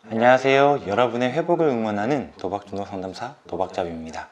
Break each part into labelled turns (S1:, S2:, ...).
S1: 안녕하세요. 여러분의 회복을 응원하는 도박중독 상담사 도박잡입니다.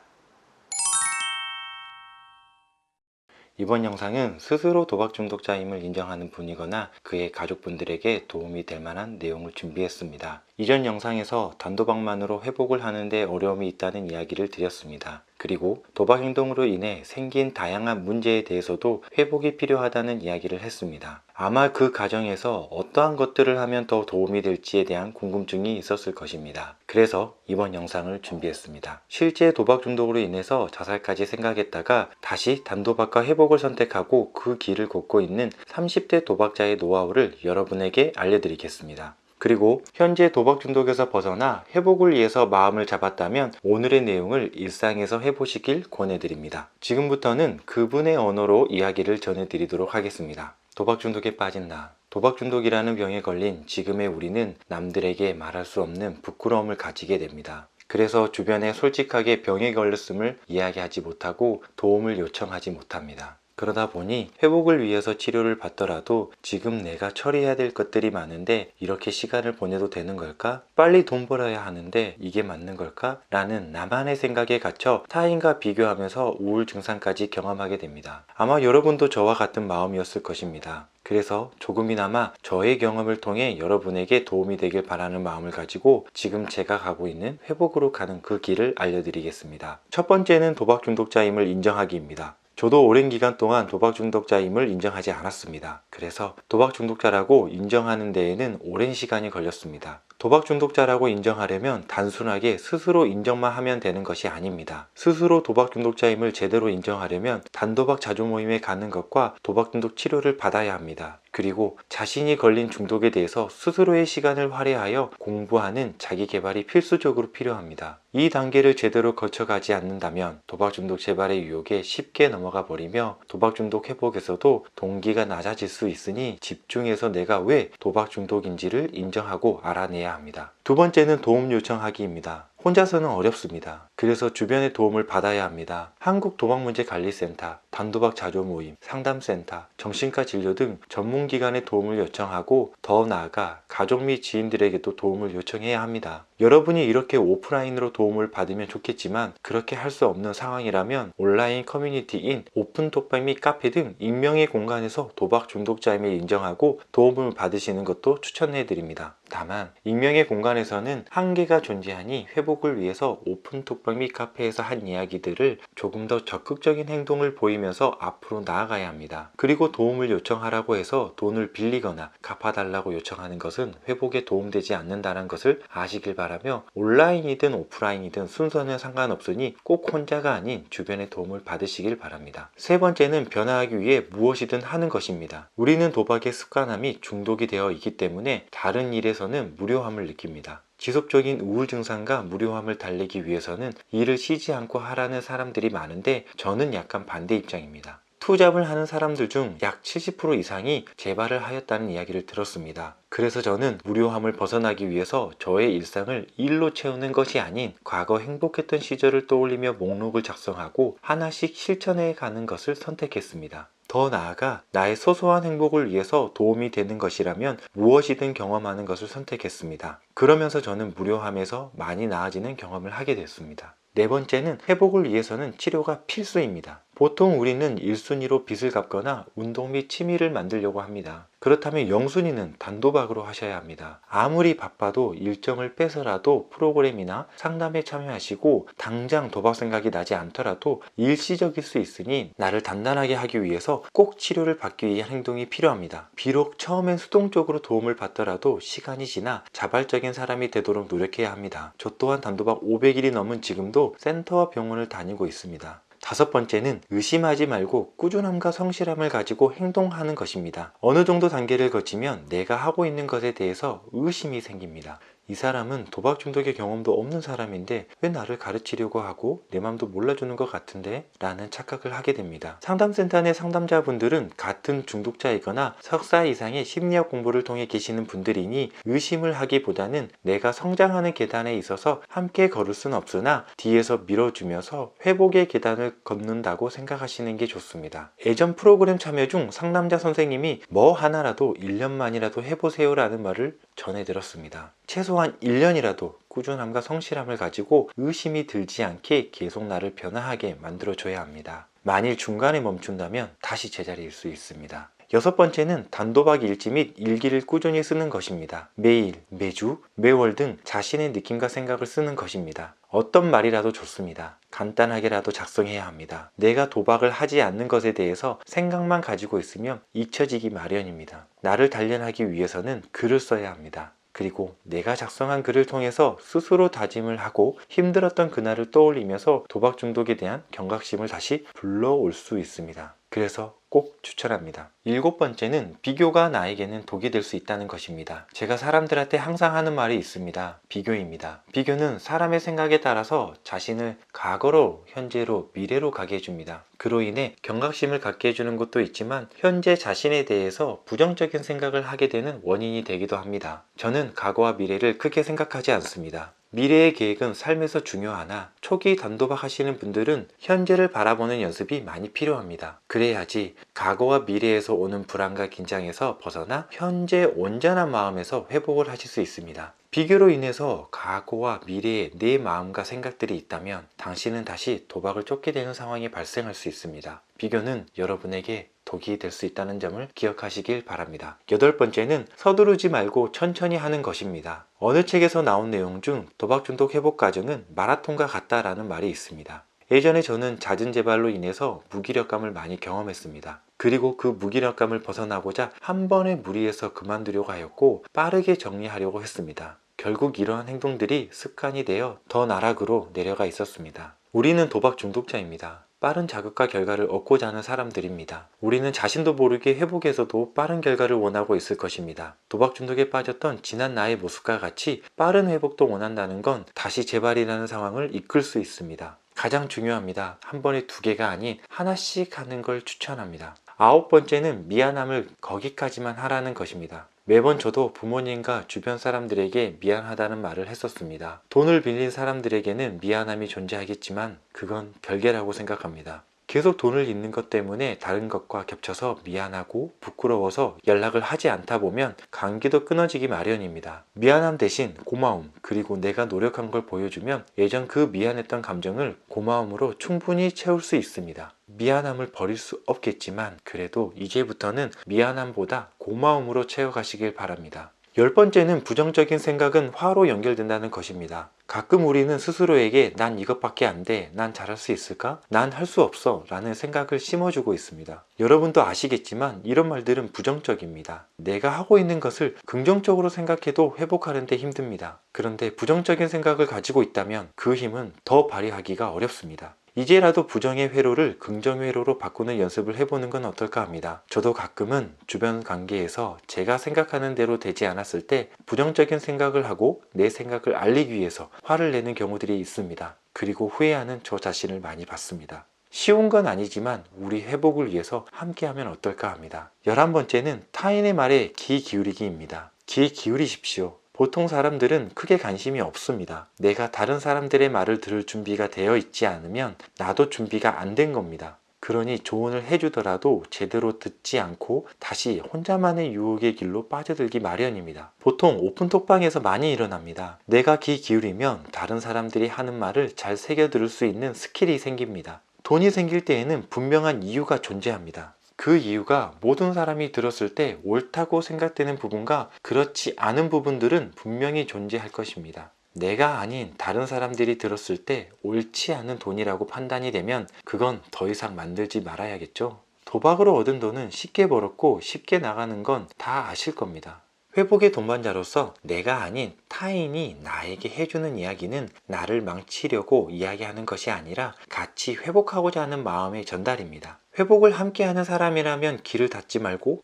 S1: 이번 영상은 스스로 도박 중독자임을 인정하는 분이거나 그의 가족분들에게 도움이 될 만한 내용을 준비했습니다. 이전 영상에서 단도박만으로 회복을 하는데 어려움이 있다는 이야기를 드렸습니다. 그리고 도박 행동으로 인해 생긴 다양한 문제에 대해서도 회복이 필요하다는 이야기를 했습니다. 아마 그 과정에서 어떠한 것들을 하면 더 도움이 될지에 대한 궁금증이 있었을 것입니다. 그래서 이번 영상을 준비했습니다. 실제 도박 중독으로 인해서 자살까지 생각했다가 다시 단도박과 회복을 선택하고 그 길을 걷고 있는 30대 도박자의 노하우를 여러분에게 알려드리겠습니다. 그리고 현재 도박 중독에서 벗어나 회복을 위해서 마음을 잡았다면 오늘의 내용을 일상에서 해보시길 권해드립니다. 지금부터는 그분의 언어로 이야기를 전해드리도록 하겠습니다. 도박 중독에 빠진 나. 도박 중독이라는 병에 걸린 지금의 우리는 남들에게 말할 수 없는 부끄러움을 가지게 됩니다. 그래서 주변에 솔직하게 병에 걸렸음을 이야기하지 못하고 도움을 요청하지 못합니다. 그러다 보니 회복을 위해서 치료를 받더라도 지금 내가 처리해야 될 것들이 많은데 이렇게 시간을 보내도 되는 걸까? 빨리 돈 벌어야 하는데 이게 맞는 걸까? 라는 나만의 생각에 갇혀 타인과 비교하면서 우울 증상까지 경험하게 됩니다. 아마 여러분도 저와 같은 마음이었을 것입니다. 그래서 조금이나마 저의 경험을 통해 여러분에게 도움이 되길 바라는 마음을 가지고 지금 제가 가고 있는 회복으로 가는 그 길을 알려드리겠습니다. 첫 번째는 도박 중독자임을 인정하기입니다. 저도 오랜 기간 동안 도박 중독자임을 인정하지 않았습니다. 그래서 도박 중독자라고 인정하는 데에는 오랜 시간이 걸렸습니다. 도박 중독자라고 인정하려면 단순하게 스스로 인정만 하면 되는 것이 아닙니다. 스스로 도박 중독자임을 제대로 인정하려면 단도박 자조 모임에 가는 것과 도박 중독 치료를 받아야 합니다. 그리고 자신이 걸린 중독에 대해서 스스로의 시간을 할애하여 공부하는 자기 개발이 필수적으로 필요합니다. 이 단계를 제대로 거쳐가지 않는다면 도박 중독 재발의 유혹에 쉽게 넘어가 버리며 도박 중독 회복에서도 동기가 낮아질 수 있으니 집중해서 내가 왜 도박 중독인지를 인정하고 알아내야 합니다. 두 번째는 도움 요청하기입니다. 혼자서는 어렵습니다. 그래서 주변의 도움을 받아야 합니다. 한국도박문제관리센터, 단도박 자조 모임, 상담센터, 정신과 진료 등 전문기관의 도움을 요청하고 더 나아가 가족 및 지인들에게도 도움을 요청해야 합니다. 여러분이 이렇게 오프라인으로 도움을 받으면 좋겠지만 그렇게 할 수 없는 상황이라면 온라인 커뮤니티인 오픈톡방 및 카페 등 익명의 공간에서 도박 중독자임을 인정하고 도움을 받으시는 것도 추천해드립니다. 다만 익명의 공간에서는 한계가 존재하니 회복을 위해서 오픈톡방 및 카페에서 한 이야기들을 조금 더 적극적인 행동을 보이면서 앞으로 나아가야 합니다. 그리고 도움을 요청하라고 해서 돈을 빌리거나 갚아달라고 요청하는 것은 회복에 도움되지 않는다는 것을 아시길 바라며 온라인이든 오프라인이든 순서는 상관없으니 꼭 혼자가 아닌 주변의 도움을 받으시길 바랍니다. 세 번째는 변화하기 위해 무엇이든 하는 것입니다. 우리는 도박의 습관함이 중독이 되어 있기 때문에 다른 일에서는 무료함을 느낍니다. 지속적인 우울 증상과 무료함을 달래기 위해서는 일을 쉬지 않고 하라는 사람들이 많은데 저는 약간 반대 입장입니다. 투잡을 하는 사람들 중 약 70% 이상이 재발을 하였다는 이야기를 들었습니다. 그래서 저는 무료함을 벗어나기 위해서 저의 일상을 일로 채우는 것이 아닌 과거 행복했던 시절을 떠올리며 목록을 작성하고 하나씩 실천해 가는 것을 선택했습니다. 더 나아가 나의 소소한 행복을 위해서 도움이 되는 것이라면 무엇이든 경험하는 것을 선택했습니다. 그러면서 저는 무료함에서 많이 나아지는 경험을 하게 됐습니다. 네 번째는 회복을 위해서는 치료가 필수입니다. 보통 우리는 1순위로 빚을 갚거나 운동 및 취미를 만들려고 합니다. 그렇다면 0순위는 단도박으로 하셔야 합니다. 아무리 바빠도 일정을 빼서라도 프로그램이나 상담에 참여하시고 당장 도박 생각이 나지 않더라도 일시적일 수 있으니 나를 단단하게 하기 위해서 꼭 치료를 받기 위한 행동이 필요합니다. 비록 처음엔 수동적으로 도움을 받더라도 시간이 지나 자발적인 사람이 되도록 노력해야 합니다. 저 또한 단도박 500일이 넘은 지금도 센터와 병원을 다니고 있습니다. 다섯 번째는 의심하지 말고 꾸준함과 성실함을 가지고 행동하는 것입니다. 어느 정도 단계를 거치면 내가 하고 있는 것에 대해서 의심이 생깁니다. 이 사람은 도박 중독의 경험도 없는 사람인데 왜 나를 가르치려고 하고 내 맘도 몰라주는 것 같은데? 라는 착각을 하게 됩니다. 상담센터 내 상담자분들은 같은 중독자이거나 석사 이상의 심리학 공부를 통해 계시는 분들이니 의심을 하기보다는 내가 성장하는 계단에 있어서 함께 걸을 수는 없으나 뒤에서 밀어주면서 회복의 계단을 걷는다고 생각하시는 게 좋습니다. 예전 프로그램 참여 중 상담자 선생님이 뭐 하나라도 1년만이라도 해보세요 라는 말을 전해 들었습니다. 최소한 최소한 1년이라도 꾸준함과 성실함을 가지고 의심이 들지 않게 계속 나를 변화하게 만들어줘야 합니다. 만일 중간에 멈춘다면 다시 제자리일 수 있습니다. 여섯 번째는 단도박 일지 및 일기를 꾸준히 쓰는 것입니다. 매일, 매주, 매월 등 자신의 느낌과 생각을 쓰는 것입니다. 어떤 말이라도 좋습니다. 간단하게라도 작성해야 합니다. 내가 도박을 하지 않는 것에 대해서 생각만 가지고 있으면 잊혀지기 마련입니다. 나를 단련하기 위해서는 글을 써야 합니다. 그리고 내가 작성한 글을 통해서 스스로 다짐을 하고 힘들었던 그날을 떠올리면서 도박 중독에 대한 경각심을 다시 불러올 수 있습니다. 그래서 꼭 추천합니다. 일곱 번째는 비교가 나에게는 독이 될 수 있다는 것입니다. 제가 사람들한테 항상 하는 말이 있습니다. 비교입니다. 비교는 사람의 생각에 따라서 자신을 과거로, 현재로, 미래로 가게 해줍니다. 그로 인해 경각심을 갖게 해주는 것도 있지만 현재 자신에 대해서 부정적인 생각을 하게 되는 원인이 되기도 합니다. 저는 과거와 미래를 크게 생각하지 않습니다. 미래의 계획은 삶에서 중요하나 초기 단도박 하시는 분들은 현재를 바라보는 연습이 많이 필요합니다. 그래야지 과거와 미래에서 오는 불안과 긴장에서 벗어나 현재 온전한 마음에서 회복을 하실 수 있습니다. 비교로 인해서 과거와 미래에 내 마음과 생각들이 있다면 당신은 다시 도박을 쫓게 되는 상황이 발생할 수 있습니다. 비교는 여러분에게 독이 될 수 있다는 점을 기억하시길 바랍니다. 여덟 번째는 서두르지 말고 천천히 하는 것입니다. 어느 책에서 나온 내용 중 도박 중독 회복 과정은 마라톤과 같다라는 말이 있습니다. 예전에 저는 잦은 재발로 인해서 무기력감을 많이 경험했습니다. 그리고 그 무기력감을 벗어나고자 한 번에 무리해서 그만두려고 하였고 빠르게 정리하려고 했습니다. 결국 이러한 행동들이 습관이 되어 더 나락으로 내려가 있었습니다. 우리는 도박 중독자입니다. 빠른 자극과 결과를 얻고자 하는 사람들입니다. 우리는 자신도 모르게 회복에서도 빠른 결과를 원하고 있을 것입니다. 도박 중독에 빠졌던 지난 나의 모습과 같이 빠른 회복도 원한다는 건 다시 재발이라는 상황을 이끌 수 있습니다. 가장 중요합니다. 한 번에 두 개가 아닌 하나씩 하는 걸 추천합니다. 아홉 번째는 미안함을 거기까지만 하라는 것입니다. 매번 저도 부모님과 주변 사람들에게 미안하다는 말을 했었습니다. 돈을 빌린 사람들에게는 미안함이 존재하겠지만 그건 별개라고 생각합니다. 계속 돈을 잃는 것 때문에 다른 것과 겹쳐서 미안하고 부끄러워서 연락을 하지 않다 보면 관계도 끊어지기 마련입니다. 미안함 대신 고마움, 그리고 내가 노력한 걸 보여주면 예전 그 미안했던 감정을 고마움으로 충분히 채울 수 있습니다. 미안함을 버릴 수 없겠지만 그래도 이제부터는 미안함보다 고마움으로 채워가시길 바랍니다. 열 번째는 부정적인 생각은 화로 연결된다는 것입니다. 가끔 우리는 스스로에게 난 이것밖에 안 돼, 난 잘할 수 있을까? 난 할 수 없어 라는 생각을 심어주고 있습니다. 여러분도 아시겠지만 이런 말들은 부정적입니다. 내가 하고 있는 것을 긍정적으로 생각해도 회복하는 데 힘듭니다. 그런데 부정적인 생각을 가지고 있다면 그 힘은 더 발휘하기가 어렵습니다. 이제라도 부정의 회로를 긍정 회로로 바꾸는 연습을 해보는 건 어떨까 합니다. 저도 가끔은 주변 관계에서 제가 생각하는 대로 되지 않았을 때 부정적인 생각을 하고 내 생각을 알리기 위해서 화를 내는 경우들이 있습니다. 그리고 후회하는 저 자신을 많이 봤습니다. 쉬운 건 아니지만 우리 회복을 위해서 함께하면 어떨까 합니다. 11번째는 타인의 말에 귀 기울이기입니다. 귀 기울이십시오. 보통 사람들은 크게 관심이 없습니다. 내가 다른 사람들의 말을 들을 준비가 되어 있지 않으면 나도 준비가 안 된 겁니다. 그러니 조언을 해주더라도 제대로 듣지 않고 다시 혼자만의 유혹의 길로 빠져들기 마련입니다. 보통 오픈톡방에서 많이 일어납니다. 내가 귀 기울이면 다른 사람들이 하는 말을 잘 새겨 들을 수 있는 스킬이 생깁니다. 돈이 생길 때에는 분명한 이유가 존재합니다. 그 이유가 모든 사람이 들었을 때 옳다고 생각되는 부분과 그렇지 않은 부분들은 분명히 존재할 것입니다. 내가 아닌 다른 사람들이 들었을 때 옳지 않은 돈이라고 판단이 되면 그건 더 이상 만들지 말아야겠죠. 도박으로 얻은 돈은 쉽게 벌었고 쉽게 나가는 건 다 아실 겁니다. 회복의 동반자로서 내가 아닌 타인이 나에게 해주는 이야기는 나를 망치려고 이야기하는 것이 아니라 같이 회복하고자 하는 마음의 전달입니다. 회복을 함께하는 사람이라면 귀를 닫지 말고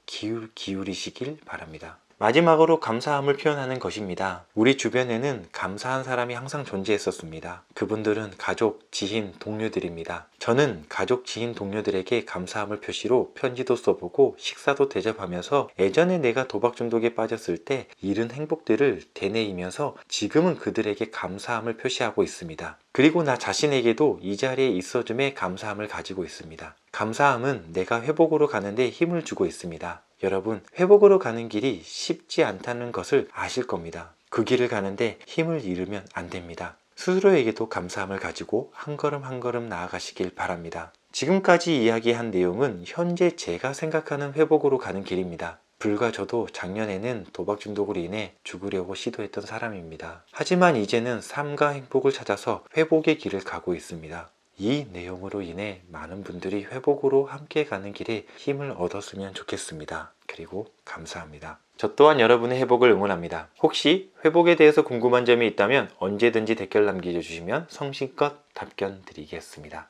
S1: 기울이시길 바랍니다. 마지막으로 감사함을 표현하는 것입니다. 우리 주변에는 감사한 사람이 항상 존재했었습니다. 그분들은 가족, 지인, 동료들입니다. 저는 가족, 지인, 동료들에게 감사함을 표시로 편지도 써보고 식사도 대접하면서 예전에 내가 도박 중독에 빠졌을 때 잃은 행복들을 되뇌이면서 지금은 그들에게 감사함을 표시하고 있습니다. 그리고 나 자신에게도 이 자리에 있어줌에 감사함을 가지고 있습니다. 감사함은 내가 회복으로 가는데 힘을 주고 있습니다. 여러분, 회복으로 가는 길이 쉽지 않다는 것을 아실 겁니다. 그 길을 가는데 힘을 잃으면 안 됩니다. 스스로에게도 감사함을 가지고 한 걸음 한 걸음 나아가시길 바랍니다. 지금까지 이야기한 내용은 현재 제가 생각하는 회복으로 가는 길입니다. 불과 저도 작년에는 도박 중독으로 인해 죽으려고 시도했던 사람입니다. 하지만 이제는 삶과 행복을 찾아서 회복의 길을 가고 있습니다. 이 내용으로 인해 많은 분들이 회복으로 함께 가는 길에 힘을 얻었으면 좋겠습니다. 그리고 감사합니다. 저 또한 여러분의 회복을 응원합니다. 혹시 회복에 대해서 궁금한 점이 있다면 언제든지 댓글 남겨주시면 성심껏 답변 드리겠습니다.